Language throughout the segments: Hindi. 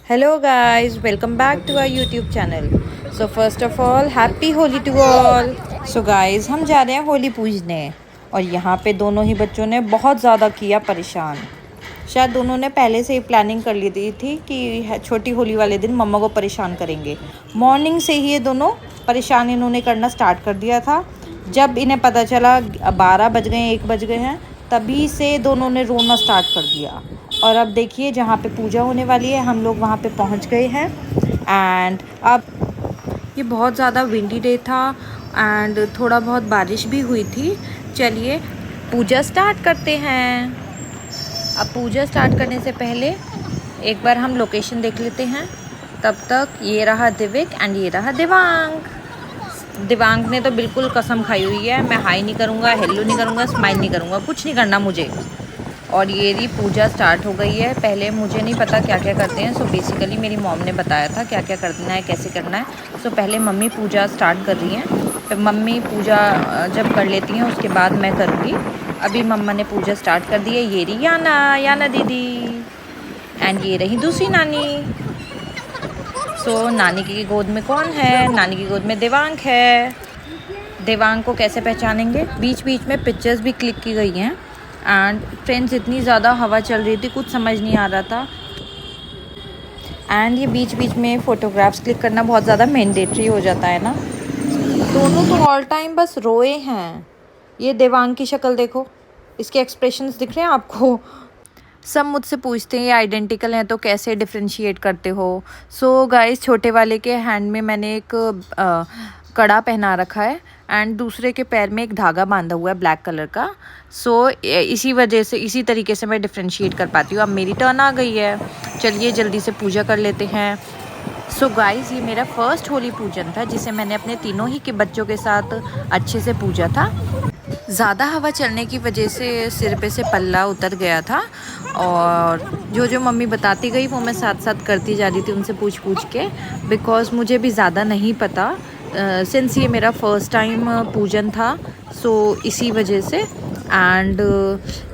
Hello guys, welcome back to our YouTube channel. So first of all, happy Holi to all. So guys, हम जा रहे हैं होली पूजने और यहाँ पे दोनों ही बच्चों ने बहुत ज़्यादा किया परेशान। शायद दोनों ने पहले से ही प्लानिंग कर ली थी कि छोटी होली वाले दिन मम्मा को परेशान करेंगे। मॉर्निंग से ही ये दोनों परेशान इन्होंने करना स्टार्ट कर दिया था। जब इन्हें पता चला 12 बज गए 1 बज गए हैं, तभी से दोनों ने रोना स्टार्ट कर दिया। और अब देखिए जहाँ पे पूजा होने वाली है हम लोग वहाँ पे पहुँच गए हैं। एंड अब ये बहुत ज़्यादा विंडी डे था एंड थोड़ा बहुत बारिश भी हुई थी। चलिए पूजा स्टार्ट करते हैं। अब पूजा स्टार्ट करने से पहले एक बार हम लोकेशन देख लेते हैं। तब तक ये रहा दिविक एंड ये रहा दिवांग। दिवांग ने तो बिल्कुल कसम खाई हुई है, मैं हाई नहीं करूँगा, हेलो नहीं करूँगा, स्माइल नहीं करूँगा, कुछ नहीं करना मुझे। और ये रही पूजा स्टार्ट हो गई है। पहले मुझे नहीं पता क्या क्या करते हैं, सो बेसिकली मेरी मॉम ने बताया था क्या क्या करना है, कैसे करना है। सो पहले मम्मी पूजा स्टार्ट कर रही हैं, फिर मम्मी पूजा जब कर लेती हैं उसके बाद मैं करूँगी। अभी मम्मा ने पूजा स्टार्ट कर दी है। ये रही याना दीदी एंड ये रही दूसरी नानी। सो नानी की गोद में कौन है? नानी की गोद में देवांग है। देवांग को कैसे पहचानेंगे? बीच बीच में पिक्चर्स भी क्लिक की गई हैं एंड फ्रेंड्स इतनी ज़्यादा हवा चल रही थी, कुछ समझ नहीं आ रहा था। एंड ये बीच बीच में फ़ोटोग्राफ्स क्लिक करना बहुत ज़्यादा मैंडेटरी हो जाता है ना। दोनों तो ऑल टाइम बस रोए हैं। ये देवांग की शक्ल देखो, इसके एक्सप्रेशंस दिख रहे हैं आपको? सब मुझसे पूछते हैं ये आइडेंटिकल हैं तो कैसे डिफ्रेंशिएट करते हो। सो गाइस, छोटे वाले के हैंड में मैंने एक कड़ा पहना रखा है एंड दूसरे के पैर में एक धागा बांधा हुआ है ब्लैक कलर का। सो इसी वजह से, इसी तरीके से मैं डिफ्रेंशिएट कर पाती हूँ। अब मेरी टर्न आ गई है, चलिए जल्दी से पूजा कर लेते हैं। सो गाइस, ये मेरा फर्स्ट होली पूजन था जिसे मैंने अपने तीनों ही के बच्चों के साथ अच्छे से पूजा था। ज़्यादा हवा चलने की वजह से सिर पे से पल्ला उतर गया था और जो जो मम्मी बताती गई वो मैं साथ साथ करती जा रही थी उनसे पूछ पूछ के, बिकॉज़ मुझे भी ज़्यादा नहीं पता सिंस ये मेरा फ़र्स्ट टाइम पूजन था। सो इसी वजह से एंड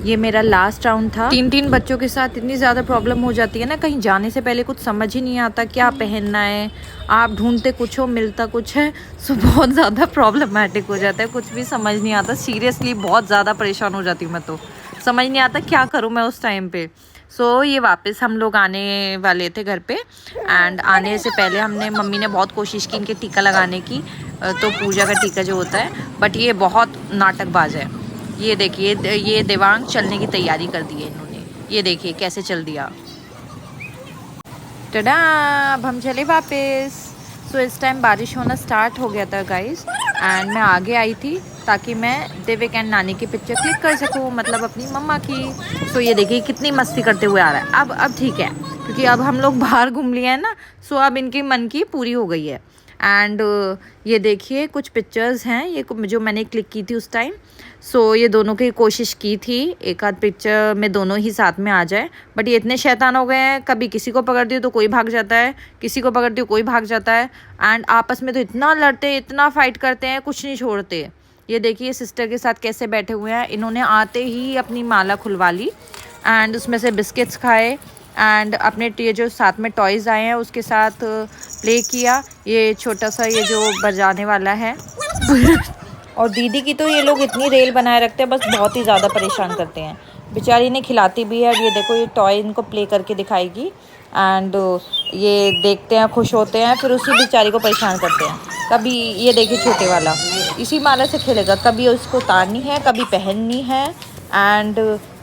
ये मेरा लास्ट राउंड था। तीन बच्चों के साथ इतनी ज़्यादा प्रॉब्लम हो जाती है ना, कहीं जाने से पहले कुछ समझ ही नहीं आता क्या पहनना है। आप ढूंढते कुछ हो, मिलता कुछ है। सो बहुत ज़्यादा प्रॉब्लमेटिक हो जाता है, कुछ भी समझ नहीं आता। सीरियसली बहुत ज़्यादा परेशान हो जाती हूँ मैं, तो समझ नहीं आता क्या करूँ मैं उस टाइम पे। सो ये वापस हम लोग आने वाले थे घर पे एंड आने से पहले मम्मी ने बहुत कोशिश की इनके टीका लगाने की, तो पूजा का टीका जो होता है, बट ये बहुत नाटकबाज है। ये देखिए, ये देवांग चलने की तैयारी कर दी है इन्होंने, ये देखिए कैसे चल दिया। टडा, अब हम चले वापस। सो इस टाइम बारिश होना स्टार्ट हो गया था गाइस एंड मैं आगे आई थी ताकि मैं देविक एंड नानी की पिक्चर क्लिक कर सकूं, मतलब अपनी मम्मा की। सो ये देखिए कितनी मस्ती करते हुए आ रहा है। अब ठीक है क्योंकि अब हम लोग बाहर घूम लिए हैं ना, सो अब इनकी मन की पूरी हो गई है। एंड ये देखिए कुछ पिक्चर्स हैं ये जो मैंने क्लिक की थी उस टाइम। सो ये दोनों की कोशिश की थी एक आध पिक्चर में दोनों ही साथ में आ जाए, बट ये इतने शैतान हो गए हैं, कभी किसी को पकड़ दियो तो कोई भाग जाता है, किसी को पकड़ दियो कोई भाग जाता है। एंड आपस में तो इतना लड़ते हैं, इतना फाइट करते हैं, कुछ नहीं छोड़ते। ये देखिए सिस्टर के साथ कैसे बैठे हुए हैं। इन्होंने आते ही अपनी माला खुलवा ली एंड उसमें से बिस्किट्स खाए एंड अपने ये जो साथ में टॉयज़ आए हैं उसके साथ प्ले किया। ये छोटा सा ये जो बजाने वाला है और दीदी की तो ये लोग इतनी रेल बनाए रखते हैं, बस बहुत ही ज़्यादा परेशान करते हैं। बेचारी ने खिलाती भी है। अब ये देखो ये टॉय इनको प्ले करके दिखाएगी एंड ये देखते हैं, खुश होते हैं, फिर उसी बेचारी को परेशान करते हैं। कभी ये देखिए छोटे वाला इसी माला से खेलेगा, कभी उसको उतारनी है, कभी पहननी है एंड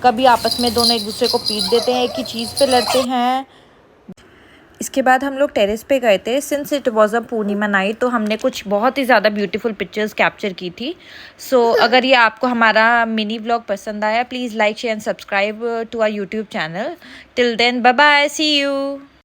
कभी आपस में दोनों एक दूसरे को पीट देते हैं, एक ही चीज़ पे लड़ते हैं। इसके बाद हम लोग टेरेस पे गए थे। Since it was a Purnima night तो हमने कुछ बहुत ही ज़्यादा ब्यूटीफुल पिक्चर्स कैप्चर की थी। सो अगर ये आपको हमारा मिनी व्लॉग पसंद आया, please like share and subscribe to our YouTube channel. Till then bye bye, see you.